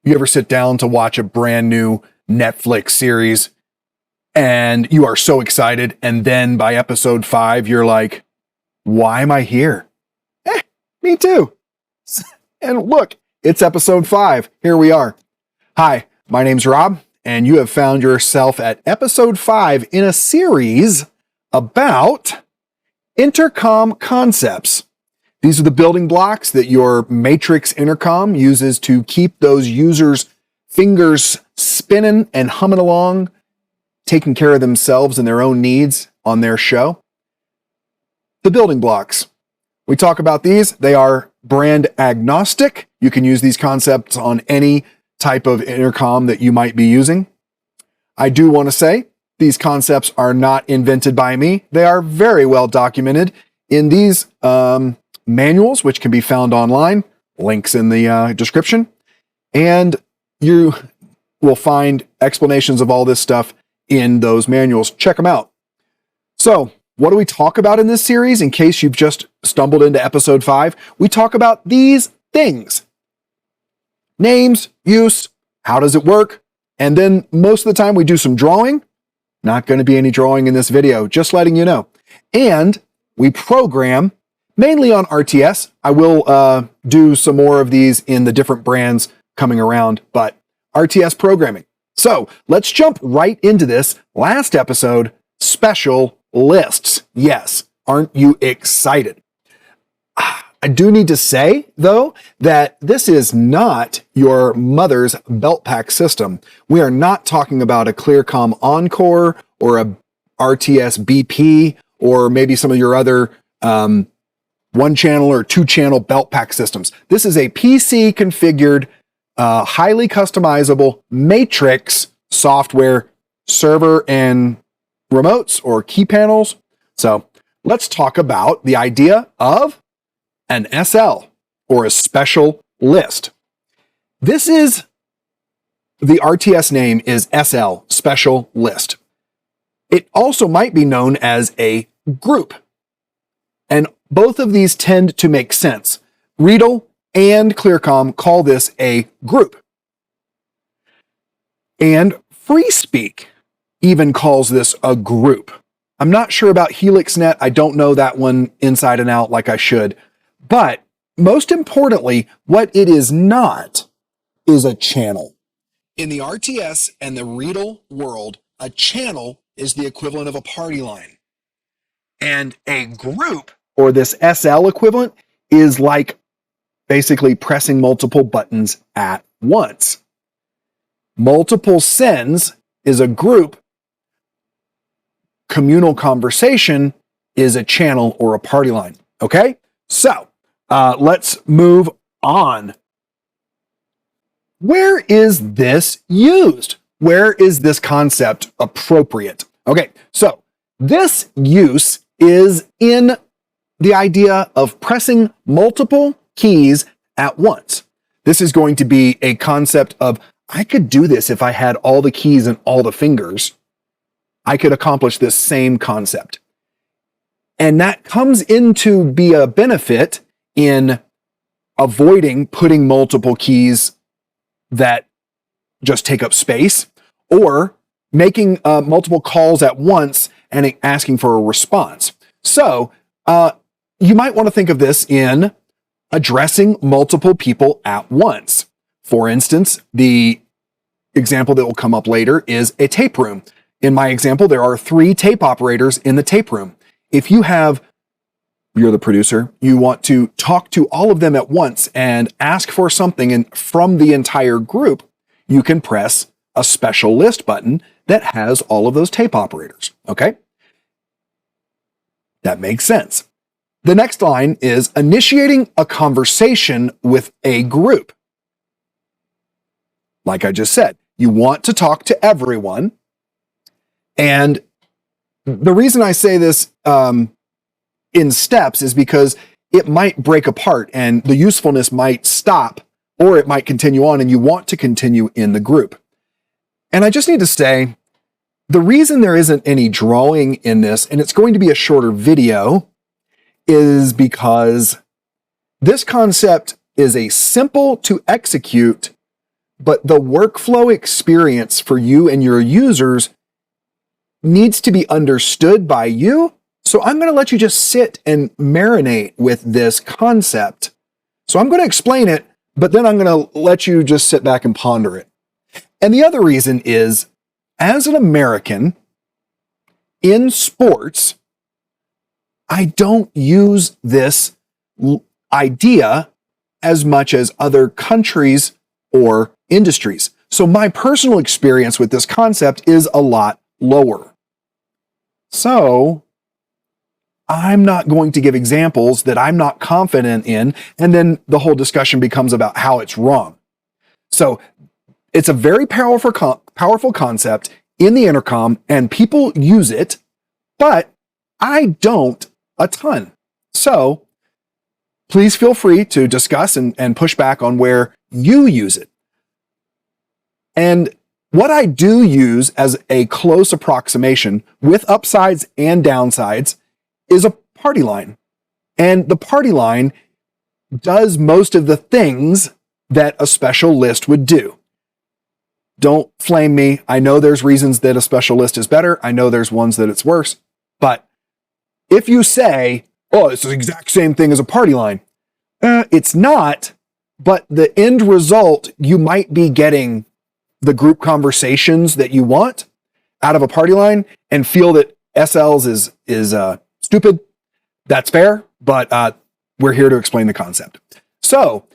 You ever sit down to watch a brand new Netflix series and you are so excited, and then by episode 5, you're like, why am I here? Me too. And look, it's episode 5. Here we are. Hi, my name's Rob, and you have found yourself at episode 5 in a series about intercom concepts. These are the building blocks that your Matrix Intercom uses to keep those users' fingers spinning and humming along, taking care of themselves and their own needs on their show. The building blocks. We talk about these. They are brand agnostic. You can use these concepts on any type of intercom that you might be using. I do want to say these concepts are not invented by me. They are very well documented in these manuals, which can be found online, links in the description, and you will find explanations of all this stuff in those manuals. Check them out. So, what do we talk about in this series? In case you've just stumbled into episode 5, we talk about these things: names, use, how does it work, and then most of the time we do some drawing. Not going to be any drawing in this video, just letting you know. And we program mainly on RTS. I will do some more of these in the different brands coming around, but RTS programming. So let's jump right into this. Last episode, special lists. Yes, aren't you excited? I do need to say, though, that this is not your mother's belt pack system. We are not talking about a Clearcom Encore or a RTS BP or maybe some of your other 1-channel or 2-channel belt pack systems. This is a PC configured, highly customizable Matrix software server and remotes or key panels. So let's talk about the idea of an SL or a special list. This is the RTS name is SL, special list. It also might be known as a group. And both of these tend to make sense. Riedel and Clearcom call this a group. And FreeSpeak even calls this a group. I'm not sure about HelixNet. I don't know that one inside and out like I should. But most importantly, what it is not is a channel. In the RTS and the Riedel world, a channel is the equivalent of a party line. And a group, or this SL equivalent, is like basically pressing multiple buttons at once. Multiple sends is a group. Communal conversation is a channel or a party line. Okay? So, let's move on. Where is this used? Where is this concept appropriate? Okay, so this use is in the idea of pressing multiple keys at once. This is going to be a concept of, I could do this if I had all the keys and all the fingers. I could accomplish this same concept. And that comes into be a benefit in avoiding putting multiple keys that just take up space, or making multiple calls at once and asking for a response. So you might want to think of this in addressing multiple people at once. For instance, the example that will come up later is a tape room. In my example, there are 3 tape operators in the tape room. If you're the producer, you want to talk to all of them at once and ask for something and from the entire group, you can press a special list button that has all of those tape operators. Okay? That makes sense. The next line is initiating a conversation with a group. Like I just said, you want to talk to everyone. And the reason I say this in steps is because it might break apart and the usefulness might stop, or it might continue on and you want to continue in the group. And I just need to say, the reason there isn't any drawing in this, and it's going to be a shorter video, is because this concept is a simple to execute but the workflow experience for you and your users needs to be understood by you. So I'm going to let you just sit and marinate with this concept. So I'm going to explain it, but then I'm going to let you just sit back and ponder it. And the other reason is, as an American in sports, I don't use this idea as much as other countries or industries. So my personal experience with this concept is a lot lower. So I'm not going to give examples that I'm not confident in, and then the whole discussion becomes about how it's wrong. So it's a very powerful concept in the intercom, and people use it, but I don't a ton. So please feel free to discuss and push back on where you use it. And what I do use as a close approximation with upsides and downsides is a party line. And the party line does most of the things that a special list would do. Don't flame me. I know there's reasons that a special list is better. I know there's ones that it's worse. But if you say, oh, it's the exact same thing as a party line, it's not. But the end result, you might be getting the group conversations that you want out of a party line and feel that SLs is stupid. That's fair, but we're here to explain the concept. So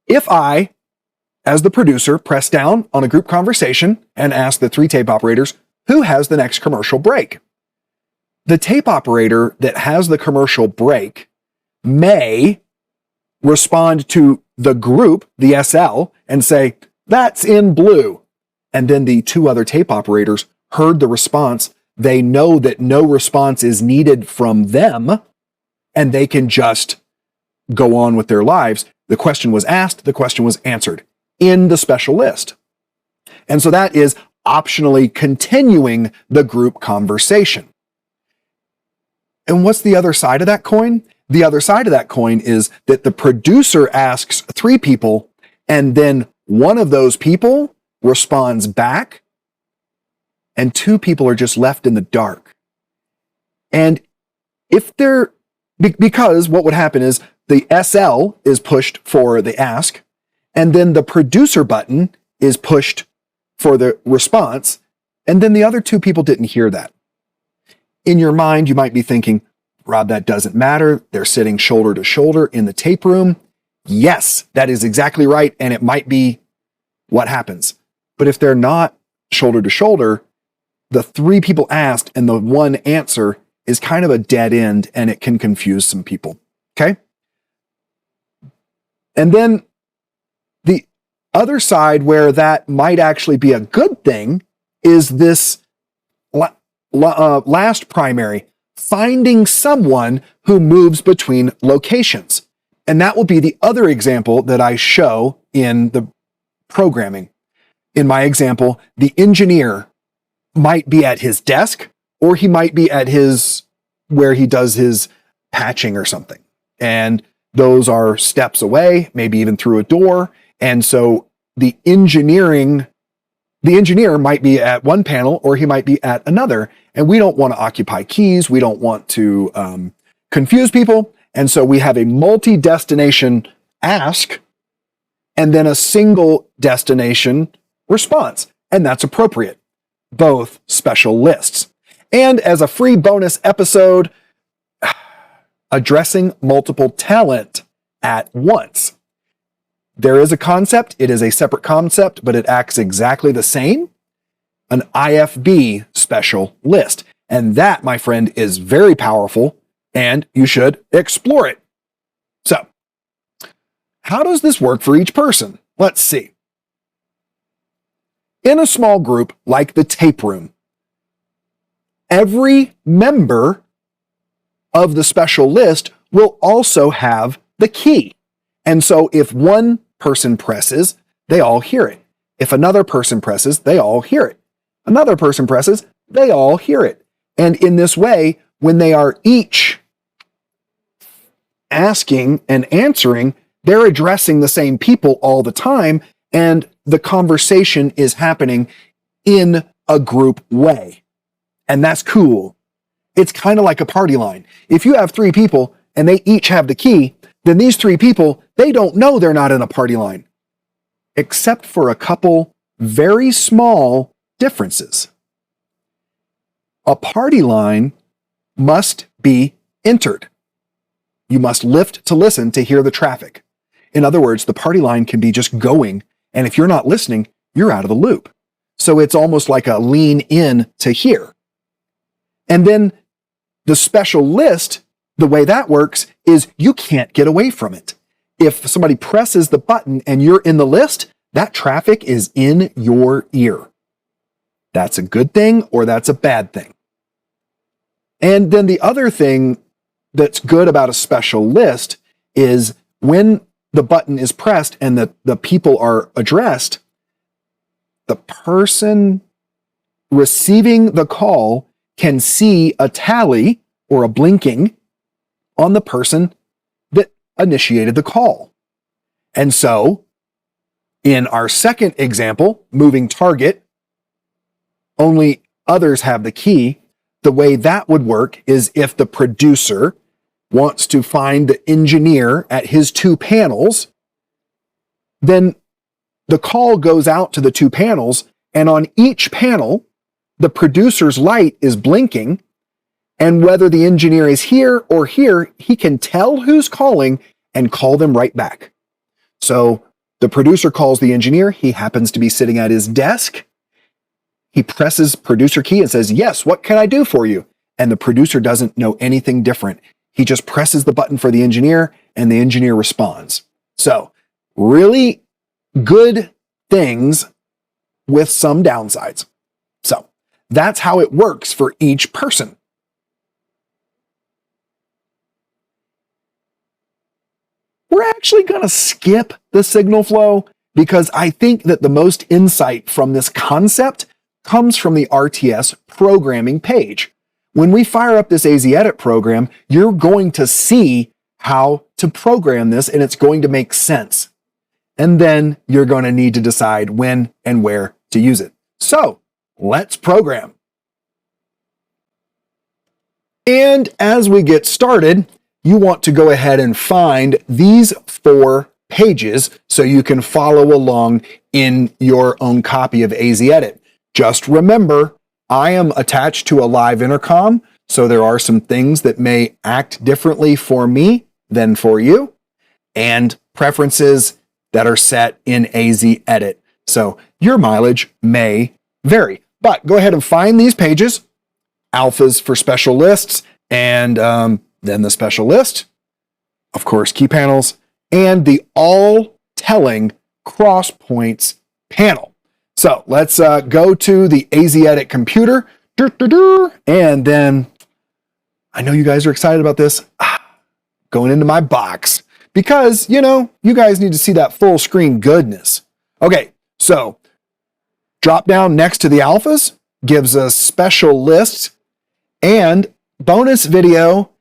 if I, as the producer, press down on a group conversation and ask the 3 tape operators, who has the next commercial break? The tape operator that has the commercial break may respond to the group, the SL, and say, that's in blue. And then the 2 other tape operators heard the response. They know that no response is needed from them, and they can just go on with their lives. The question was asked, the question was answered in the special list. And so that is optionally continuing the group conversation. And what's the other side of that coin? The other side of that coin is that the producer asks 3 people, and then one of those people responds back, and 2 people are just left in the dark. And if they're, because what would happen is the SL is pushed for the ask, and then the producer button is pushed for the response, and then the other 2 people didn't hear that. In your mind, you might be thinking, Rob, that doesn't matter. They're sitting shoulder to shoulder in the tape room. Yes, that is exactly right, and it might be what happens. But if they're not shoulder to shoulder, the 3 people asked and the 1 answer is kind of a dead end, and it can confuse some people. Okay? And then the other side where that might actually be a good thing is this last primary, finding someone who moves between locations. And that will be the other example that I show in the programming. In my example, the engineer might be at his desk, or he might be at where he does his patching or something. And those are steps away, maybe even through a door. And so the engineer might be at one panel, or he might be at another. And we don't want to occupy keys. We don't want to confuse people. And so we have a multi-destination ask and then a single destination response. And that's appropriate. Both special lists. And as a free bonus episode, addressing multiple talent at once. There is a concept. It is a separate concept, but it acts exactly the same. An IFB special list. And that, my friend, is very powerful, and you should explore it. So, how does this work for each person? Let's see. In a small group like the tape room, every member of the special list will also have the key. And so if one person presses, they all hear it. If another person presses, they all hear it. Another person presses, they all hear it. And in this way, when they are each asking and answering, they're addressing the same people all the time, and the conversation is happening in a group way. And that's cool. It's kind of like a party line. If you have 3 people and they each have the key, then these 3 people, they don't know they're not in a party line, except for a couple very small differences. A party line must be entered. You must lift to listen to hear the traffic. In other words, the party line can be just going, and if you're not listening, you're out of the loop. So it's almost like a lean in to hear. And then the special list, the way that works is you can't get away from it. If somebody presses the button and you're in the list, that traffic is in your ear. That's a good thing or that's a bad thing. And then the other thing that's good about a special list is when the button is pressed and the people are addressed, the person receiving the call can see a tally or a blinking on the person that initiated the call. And so, in our second example, moving target, only others have the key. The way that would work is if the producer wants to find the engineer at his 2 panels, then the call goes out to the 2 panels, and on each panel, the producer's light is blinking, and whether the engineer is here or here, he can tell who's calling and call them right back. So the producer calls the engineer. He happens to be sitting at his desk. He presses producer key and says, "Yes, what can I do for you?" And the producer doesn't know anything different. He just presses the button for the engineer and the engineer responds. So really good things with some downsides. So that's how it works for each person. We're actually going to skip the signal flow because I think that the most insight from this concept comes from the RTS programming page. When we fire up this AZ Edit program, you're going to see how to program this and it's going to make sense. And then you're going to need to decide when and where to use it. So let's program. And as we get started, you want to go ahead and find these 4 pages so you can follow along in your own copy of AZ Edit. Just remember, I am attached to a live intercom, so there are some things that may act differently for me than for you, and preferences that are set in AZ Edit. So your mileage may vary. But go ahead and find these pages, alphas for special lists, and then the special list, of course, key panels, and the all telling cross points panel. So let's go to the AZ Edit computer, and then I know you guys are excited about this, going into my box, because, you know, you guys need to see that full screen goodness. Okay, so drop down next to the alphas, gives us special lists, and bonus video.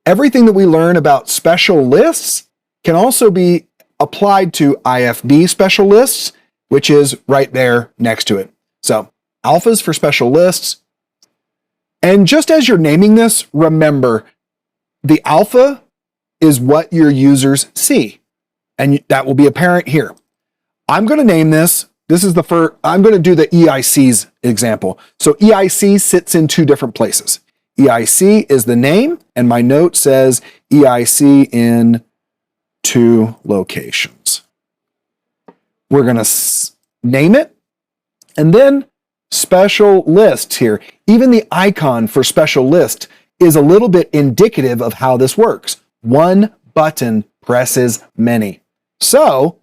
Everything that we learn about special lists can also be applied to IFB special lists, which is right there next to it. So alphas for special lists. And just as you're naming this, remember the alpha is what your users see. And that will be apparent here. I'm going to name this. This is the first, I'm going to do the EIC's example. So EIC sits in 2 different places. EIC is the name, and my note says EIC in 2 locations. We're going to name it, and then special lists here. Even the icon for special list is a little bit indicative of how this works. One button presses many. So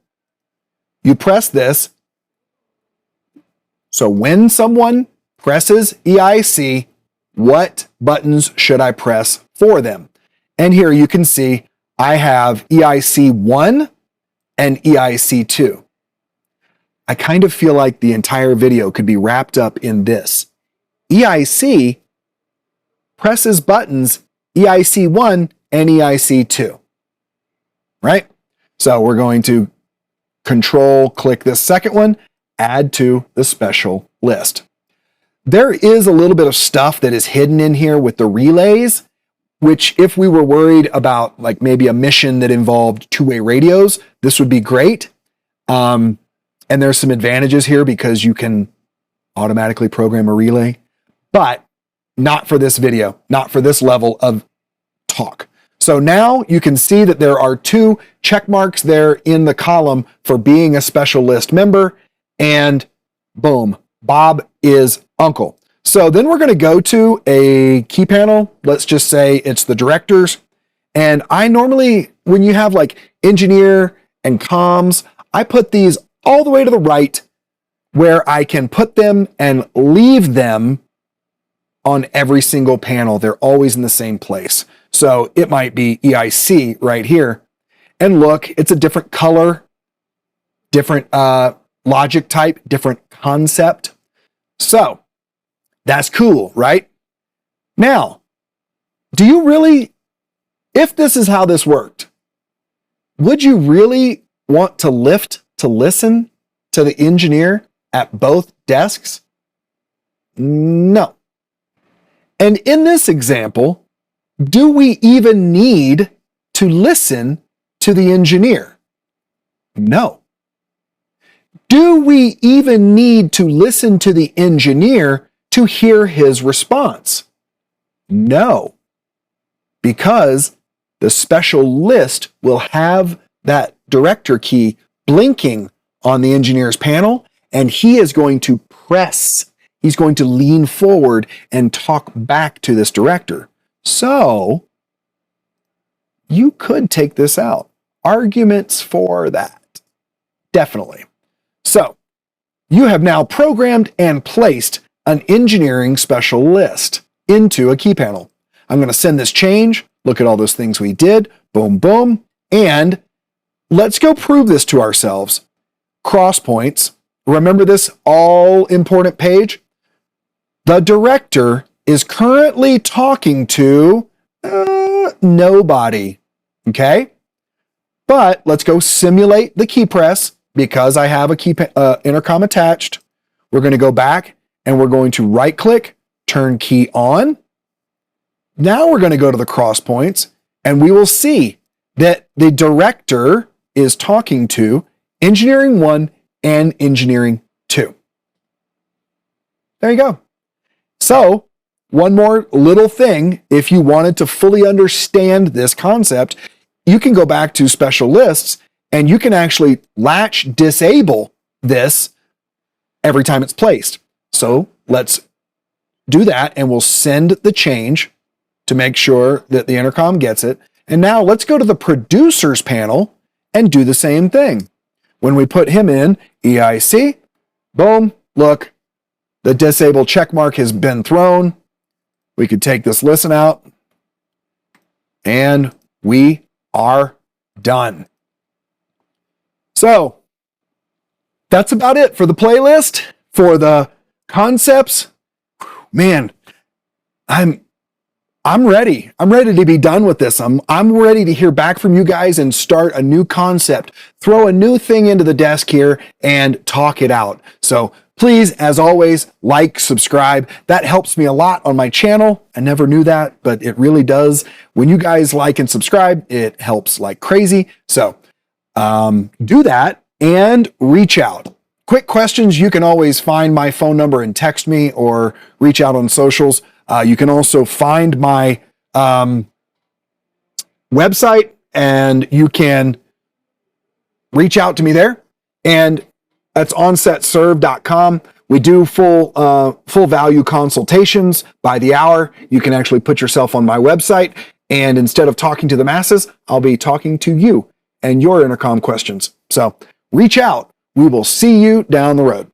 you press this. So when someone presses EIC, what buttons should I press for them? And here you can see I have EIC 1 and EIC 2. I kind of feel like the entire video could be wrapped up in this. EIC presses buttons EIC 1 and EIC 2, right? So we're going to control click this second one, add to the special list. There is a little bit of stuff that is hidden in here with the relays, which if we were worried about like maybe a mission that involved two-way radios, this would be great. And there's some advantages here because you can automatically program a relay, but not for this video, not for this level of talk. So now you can see that there are 2 check marks there in the column for being a special list member, and boom, Bob is uncle. So then we're going to go to a key panel. Let's just say it's the directors. And I normally, when you have like engineer and comms, I put these all the way to the right where I can put them and leave them on every single panel. They're always in the same place. So it might be EIC right here. And look, it's a different color, different logic type, different concept. So that's cool, right? Now, do you really, if this is how this worked, would you really want to listen to the engineer at both desks? No. And in this example, do we even need to listen to the engineer? No. Do we even need to listen to the engineer to hear his response? No. Because the special list will have that director key blinking on the engineer's panel, and he is going to press. He's going to lean forward and talk back to this director. So you could take this out. Arguments for that. Definitely. So you have now programmed and placed an engineering special list into a key panel. I'm going to send this change. Look at all those things we did. Boom, boom. And let's go prove this to ourselves. Cross points. Remember this all important page? The director is currently talking to nobody. Okay? But let's go simulate the key press because I have a key intercom attached. We're going to go back and we're going to right click, turn key on. Now we're going to go to the cross points and we will see that the director is talking to engineering 1 and engineering 2. There you go. So one more little thing, if you wanted to fully understand this concept, you can go back to special lists and you can actually latch disable this every time it's placed. So let's do that and we'll send the change to make sure that the intercom gets it. And now let's go to the producers panel and do the same thing. When we put him in EIC, boom, look, the disable check mark has been thrown. We could take this listen out and we are done. So that's about it for the playlist, for the concepts. Man, I'm ready. I'm ready to be done with this. I'm ready to hear back from you guys and start a new concept, throw a new thing into the desk here and talk it out. So please, as always, like, subscribe. That helps me a lot on my channel. I never knew that, but it really does. When you guys like and subscribe, it helps like crazy. So do that and reach out. Quick questions, you can always find my phone number and text me or reach out on socials. You can also find my website and you can reach out to me there. And that's onsetserve.com. We do full value consultations by the hour. You can actually put yourself on my website. And instead of talking to the masses, I'll be talking to you and your intercom questions. So reach out. We will see you down the road.